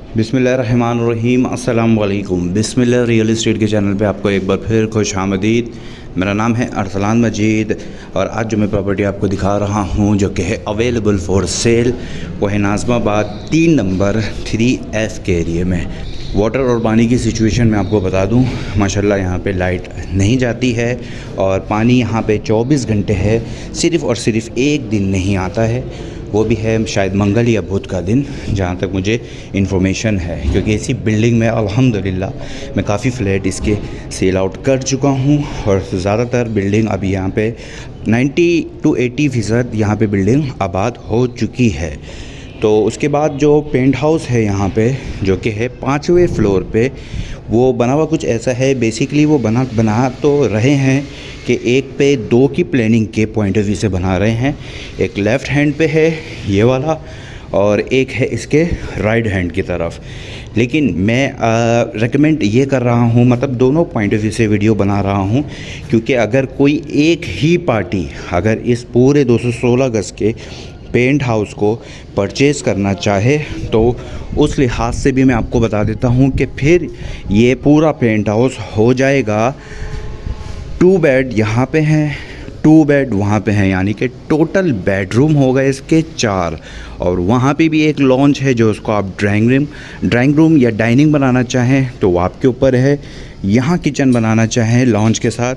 बिस्मिल्लाहिर्रहमानिर्रहीम अस्सलाम वालेकुम। बिस्मिल्लाह रियल इस्टेट के चैनल पे आपको एक बार फिर खुश आमदीद। मेरा नाम है अरसलान मजीद और आज जो मैं प्रॉपर्टी आपको दिखा रहा हूँ जो कि है अवेलेबल फॉर सेल, वो है नाज़माबाद 3 नंबर 3F के एरिए में। वाटर और पानी की सिचुएशन मैं आपको बता दूं, माशाल्लाह यहाँ पे लाइट नहीं जाती है और पानी यहाँ पे 24 घंटे है, सिर्फ़ और सिर्फ एक दिन नहीं आता है, वो भी है शायद मंगल या बुध का दिन, जहाँ तक मुझे इन्फॉर्मेशन है। क्योंकि इसी बिल्डिंग में अल्हम्दुलिल्लाह मैं काफ़ी फ़्लैट इसके सेल आउट कर चुका हूँ और ज़्यादातर बिल्डिंग अभी यहाँ पे 90 to 80% यहाँ पे बिल्डिंग आबाद हो चुकी है। तो उसके बाद जो पेंट हाउस है यहाँ पे, जो कि है 5वें फ्लोर पे, वो बना हुआ कुछ ऐसा है। बेसिकली वो बना तो रहे हैं कि एक पे 2 की प्लानिंग के पॉइंट ऑफ व्यू से बना रहे हैं। एक लेफ़्ट हैंड पे है ये वाला और एक है इसके राइट हैंड की तरफ। लेकिन मैं रेकमेंड ये कर रहा हूँ, मतलब दोनों पॉइंट ऑफ व्यू से वीडियो बना रहा हूँ, क्योंकि अगर कोई एक ही पार्टी अगर इस पूरे 216 गज़ के पेंट हाउस को परचेज़ करना चाहे तो उस लिहाज से भी मैं आपको बता देता हूँ कि फिर ये पूरा पेंट हाउस हो जाएगा 2 बेड यहाँ पे हैं, 2 बेड वहाँ पे हैं, यानी कि टोटल बेडरूम हो गए इसके 4। और वहाँ पे भी एक लॉन्च है जो उसको आप ड्राइंग रूम या डाइनिंग बनाना चाहें तो वो आपके ऊपर है। यहाँ किचन बनाना चाहें लॉन्च के साथ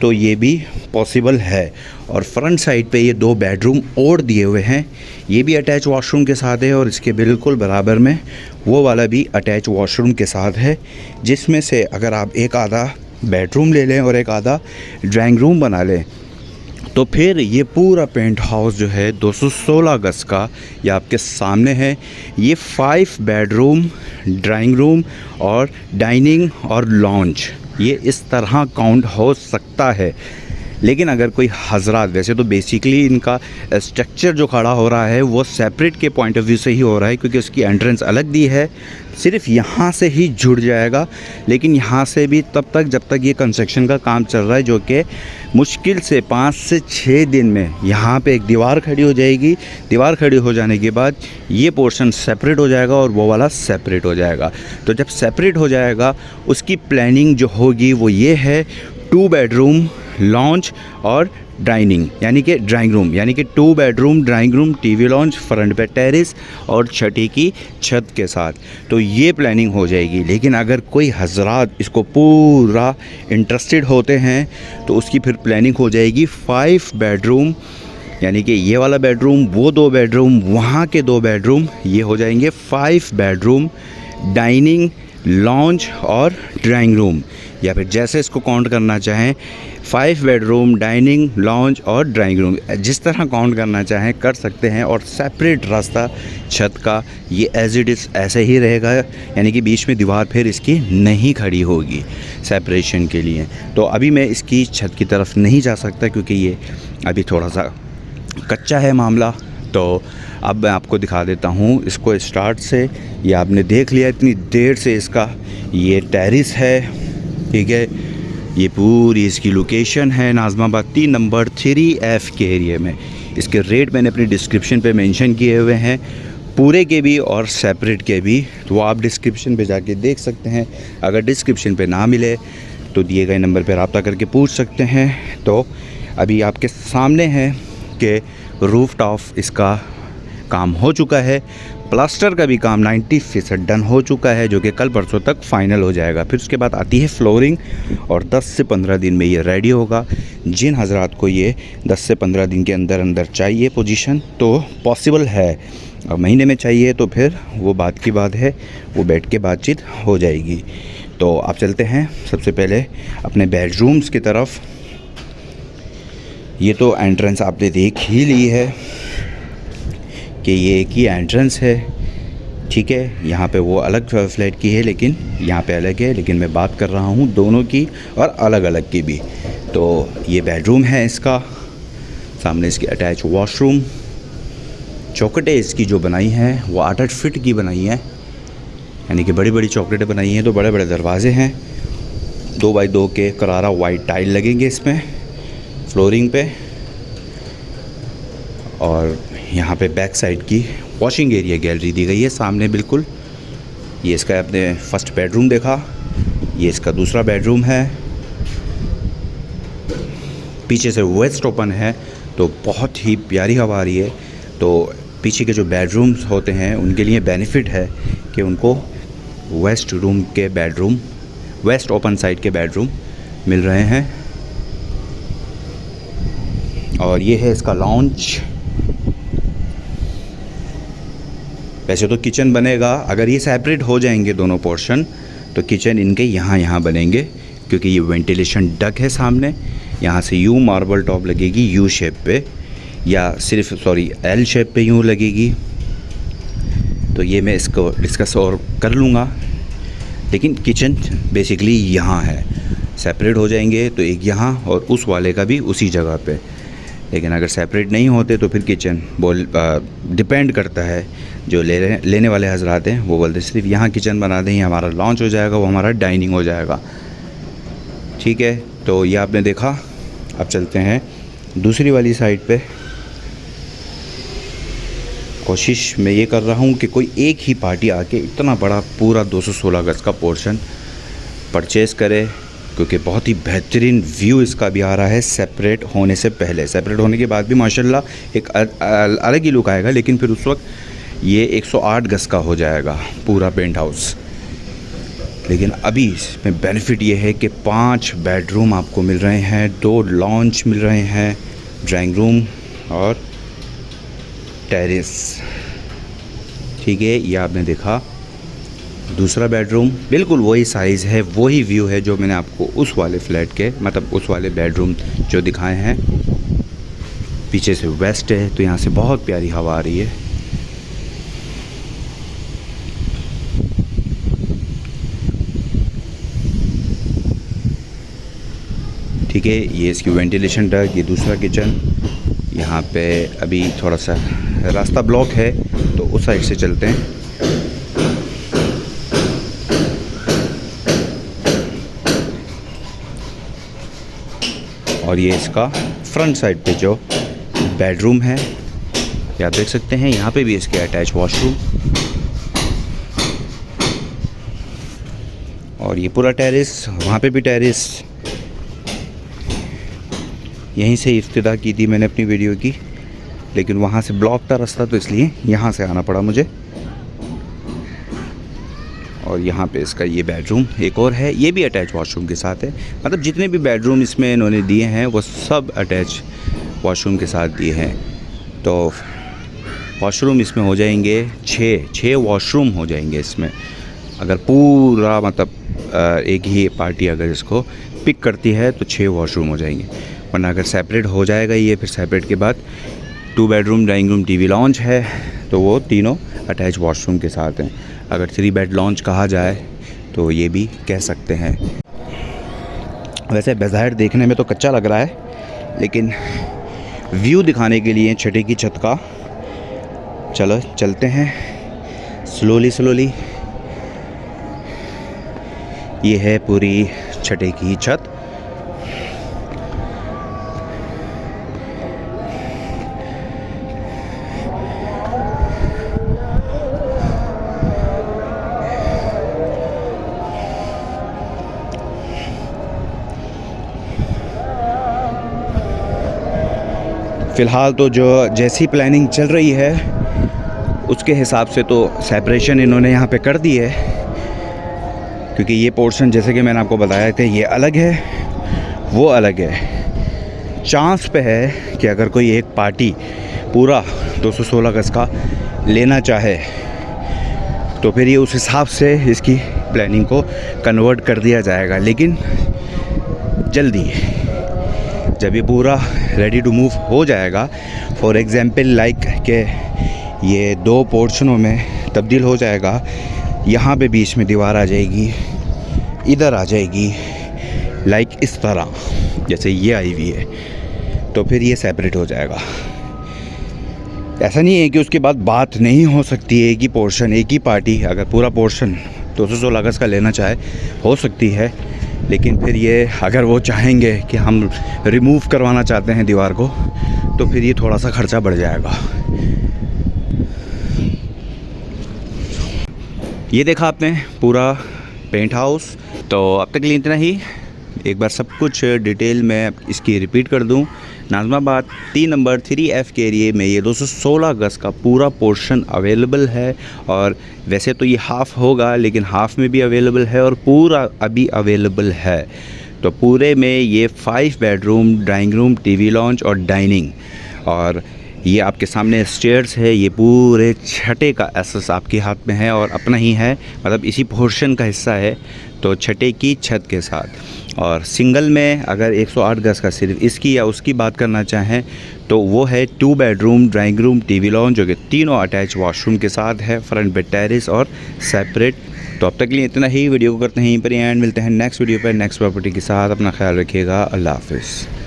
तो ये भी पॉसिबल है। और फ्रंट साइड पे ये 2 बेडरूम और दिए हुए हैं, ये भी अटैच वॉशरूम के साथ है और इसके बिल्कुल बराबर में वो वाला भी अटैच वॉशरूम के साथ है, जिसमें से अगर आप एक आधा बेडरूम ले लें और एक आधा ड्राइंग रूम बना लें तो फिर ये पूरा पेंट हाउस जो है 216 गज़ का ये आपके सामने है। ये 5 बेडरूम, ड्राइंग रूम और डाइनिंग और लॉन्च ये इस तरह काउंट हो सकता है। लेकिन अगर कोई हज़रात, वैसे तो बेसिकली इनका स्ट्रक्चर जो खड़ा हो रहा है वो सेपरेट के पॉइंट ऑफ व्यू से ही हो रहा है, क्योंकि उसकी एंट्रेंस अलग दी है, सिर्फ यहाँ से ही जुड़ जाएगा। लेकिन यहाँ से भी तब तक जब तक ये कंस्ट्रक्शन का काम चल रहा है, जो कि मुश्किल से 5 से 6 दिन में यहाँ पे एक दीवार खड़ी हो जाएगी। दीवार खड़ी हो जाने के बाद ये पोर्शन सेपरेट हो जाएगा और वो वाला सेपरेट हो जाएगा। तो जब सेपरेट हो जाएगा उसकी प्लानिंग जो होगी वो ये है 2 बेडरूम, लॉन्च और डाइनिंग यानी कि ड्राइंग रूम, यानी कि 2 bedroom, drawing room, TV launch, front पे टेरेस और छठी की छत के साथ, तो ये प्लानिंग हो जाएगी। लेकिन अगर कोई हज़रात इसको पूरा इंटरेस्टेड होते हैं तो उसकी फिर प्लानिंग हो जाएगी 5 बेडरूम, यानी कि ये वाला बेडरूम, वो 2 बेडरूम, वहाँ के 2 बेडरूम, ये हो जाएंगे 5 बेडरूम, डाइनिंग, लॉन्च और ड्राइंग रूम, या फिर जैसे इसको काउंट करना चाहें 5 बेडरूम, डाइनिंग, लॉन्च और ड्राइंग रूम, जिस तरह काउंट करना चाहें कर सकते हैं। और सेपरेट रास्ता छत का ये एज इट इज़ ऐसे ही रहेगा, यानी कि बीच में दीवार फिर इसकी नहीं खड़ी होगी सेपरेशन के लिए। तो अभी मैं इसकी छत की तरफ नहीं जा सकता क्योंकि ये अभी थोड़ा सा कच्चा है मामला। तो अब मैं आपको दिखा देता हूँ इसको स्टार्ट से। ये आपने देख लिया इतनी देर से, इसका ये टेरेस है, ठीक है। ये पूरी इसकी लोकेशन है नाज़माबाद 3 नंबर 3F के एरिया में। इसके रेट मैंने अपनी डिस्क्रिप्शन पे मेंशन किए हुए हैं, पूरे के भी और सेपरेट के भी, तो वो आप डिस्क्रिप्शन पे जाके देख सकते हैं। अगर डिस्क्रिप्शन पे ना मिले तो दिए गए नंबर पर रब्ता करके पूछ सकते हैं। तो अभी आपके सामने है कि रूफ टॉप इसका काम हो चुका है, प्लास्टर का भी काम 90% डन हो चुका है, जो कि कल परसों तक फाइनल हो जाएगा। फिर उसके बाद आती है फ्लोरिंग और 10 से 15 दिन में ये रेडी होगा। जिन हज़रात को ये 10 से 15 दिन के अंदर अंदर चाहिए पोजीशन तो पॉसिबल है, और महीने में चाहिए तो फिर वो बात की बात है, वो बैठ के बातचीत हो जाएगी। तो आप चलते हैं सबसे पहले अपने बेडरूम्स की तरफ। ये तो एंट्रेंस आपने देख ही ली है कि ये एक ही एंट्रेंस है, ठीक है। यहाँ पे वो अलग फ्लैट की है लेकिन यहाँ पे अलग है, लेकिन मैं बात कर रहा हूँ दोनों की और अलग अलग की भी। तो ये बेडरूम है इसका, सामने इसकी अटैच वॉशरूम, चौखटें इसकी जो बनाई हैं वो 8-8 फीट की बनाई हैं, यानी कि बड़ी बड़ी चौखटें बनाई हैं। तो बड़े बड़े दरवाजे हैं, 2 बाई 2 के करारा वाइट टाइल लगेंगे इसमें फ्लोरिंग पे। और यहाँ पे बैक साइड की वॉशिंग एरिया गैलरी दी गई है सामने बिल्कुल। ये इसका आपने फर्स्ट बेडरूम देखा, ये इसका दूसरा बेडरूम है। पीछे से वेस्ट ओपन है तो बहुत ही प्यारी हवा आ रही है। तो पीछे के जो बेडरूम्स होते हैं उनके लिए बेनिफिट है कि उनको वेस्ट रूम के बेडरूम, वेस्ट ओपन साइड के बेडरूम मिल रहे हैं। और ये है इसका लॉन्च। वैसे तो किचन बनेगा, अगर ये सेपरेट हो जाएंगे दोनों पोर्शन तो किचन इनके यहाँ बनेंगे, क्योंकि ये वेंटिलेशन डक है सामने। यहाँ से यू मार्बल टॉप लगेगी यू शेप पे, या सिर्फ एल शेप पे यूँ लगेगी। तो ये मैं इसको डिस्कस और कर लूँगा, लेकिन किचन बेसिकली यहाँ है। सेपरेट हो जाएंगे तो एक यहाँ और उस वाले का भी उसी जगह पे। लेकिन अगर सेपरेट नहीं होते तो फिर किचन डिपेंड करता है, जो लेने वाले हजरात हैं वो बोलते सिर्फ यहाँ किचन बना दें, हमारा लॉन्च हो जाएगा, वो हमारा डाइनिंग हो जाएगा। ठीक है, तो ये आपने देखा। अब चलते हैं दूसरी वाली साइड पे। कोशिश मैं ये कर रहा हूँ कि कोई एक ही पार्टी आके इतना बड़ा पूरा 216 गज का पोर्शन परचेज़ करे, क्योंकि बहुत ही बेहतरीन व्यू इसका भी आ रहा है सेपरेट होने से पहले। सेपरेट होने के बाद भी माशाल्लाह एक अलग ही लुक आएगा, लेकिन फिर उस वक्त ये 108 गज का हो जाएगा पूरा पेंट हाउस। लेकिन अभी इसमें बेनिफिट ये है कि 5 बेडरूम आपको मिल रहे हैं, 2 लॉन्च मिल रहे हैं, ड्राइंग रूम और टेरेस। ठीक है, ये आपने देखा दूसरा बेडरूम, बिल्कुल वही साइज़ है, वही व्यू है जो मैंने आपको उस वाले फ्लैट के, मतलब उस वाले बेडरूम जो दिखाए हैं। पीछे से वेस्ट है तो यहाँ से बहुत प्यारी हवा आ रही है। ठीक है, ये इसकी वेंटिलेशन डक, ये दूसरा किचन। यहाँ पे अभी थोड़ा सा रास्ता ब्लॉक है तो उस साइड से चलते हैं। और ये इसका फ्रंट साइड पे जो बेडरूम है, ये आप देख सकते हैं। यहाँ पे भी इसके अटैच वॉशरूम, और ये पूरा टेरेस, वहाँ पे भी टेरेस। यहीं से इब्तिदा की थी मैंने अपनी वीडियो की, लेकिन वहाँ से ब्लॉक था रास्ता, तो इसलिए यहाँ से आना पड़ा मुझे। और यहाँ पे इसका ये बेडरूम एक और है, ये भी अटैच वॉशरूम के साथ है। मतलब जितने भी बेडरूम इसमें इन्होंने दिए हैं वो सब अटैच वॉशरूम के साथ दिए हैं। तो वॉशरूम इसमें हो जाएंगे 6 वॉशरूम हो जाएंगे इसमें, अगर पूरा मतलब एक ही पार्टी अगर इसको पिक करती है तो 6 वॉशरूम हो जाएंगे। वरना अगर सेपरेट हो जाएगा ये, फिर सेपरेट के बाद 2 bedroom, dining room, TV launch है, तो वो तीनों अटैच वॉशरूम के साथ हैं। अगर 3 बेड लॉन्च कहा जाए तो ये भी कह सकते हैं। वैसे बज़ाहिर देखने में तो कच्चा लग रहा है, लेकिन व्यू दिखाने के लिए छठे की छत का, चलो चलते हैं स्लोली। ये है पूरी छठे की छत। फ़िलहाल तो जो जैसी प्लानिंग चल रही है उसके हिसाब से तो सेपरेशन इन्होंने यहाँ पे कर दी है, क्योंकि ये पोर्शन जैसे कि मैंने आपको बताया था ये अलग है, वो अलग है। चांस पे है कि अगर कोई एक पार्टी पूरा 216 गज का लेना चाहे तो फिर ये उस हिसाब से इसकी प्लानिंग को कन्वर्ट कर दिया जाएगा। लेकिन जल्दी जब ये पूरा रेडी टू मूव हो जाएगा, फॉर एग्ज़ाम्पल लाइक के ये 2 पोर्शनों में तब्दील हो जाएगा, यहाँ पे बीच में दीवार आ जाएगी, इधर आ जाएगी, लाइक इस तरह जैसे ये आई हुई है, तो फिर ये सेपरेट हो जाएगा। ऐसा नहीं है कि उसके बाद बात नहीं हो सकती है। एक ही पोर्शन, एक ही पार्टी अगर पूरा पोर्शन 216 गज का लेना चाहे हो सकती है, लेकिन फिर ये अगर वो चाहेंगे कि हम रिमूव करवाना चाहते हैं दीवार को, तो फिर ये थोड़ा सा ख़र्चा बढ़ जाएगा। ये देखा आपने पूरा पेंट हाउस। तो अब तक के लिए इतना ही। एक बार सब कुछ डिटेल में इसकी रिपीट कर दूं। नाज़िमाबाद 3 नंबर 3F के एरिए में ये 216 गज़ का पूरा पोर्शन अवेलेबल है। और वैसे तो ये हाफ़ होगा, लेकिन हाफ़ में भी अवेलेबल है और पूरा अभी अवेलेबल है। तो पूरे में ये 5 bedroom, drawing room, TV launch और डाइनिंग, और ये आपके सामने स्टेयर्स है। ये पूरे छठे का एसेस आपके हाथ में है और अपना ही है, मतलब इसी पोर्शन का हिस्सा है। तो छठे की छत के साथ। और सिंगल में अगर 108 गज़ का सिर्फ इसकी या उसकी बात करना चाहें तो वो है 2 bedroom, drawing room, TV launch, जो कि तीनों अटैच वॉशरूम के साथ है, फ्रंट पे टेरेस और सेपरेट। तो अब तक के लिए इतना ही। वीडियो को करते हैं यहीं पर एंड, मिलते हैं नेक्स्ट वीडियो पर नेक्स्ट प्रॉपर्टी के साथ। अपना ख्याल रखिएगा। अल्लाह हाफ़िज़।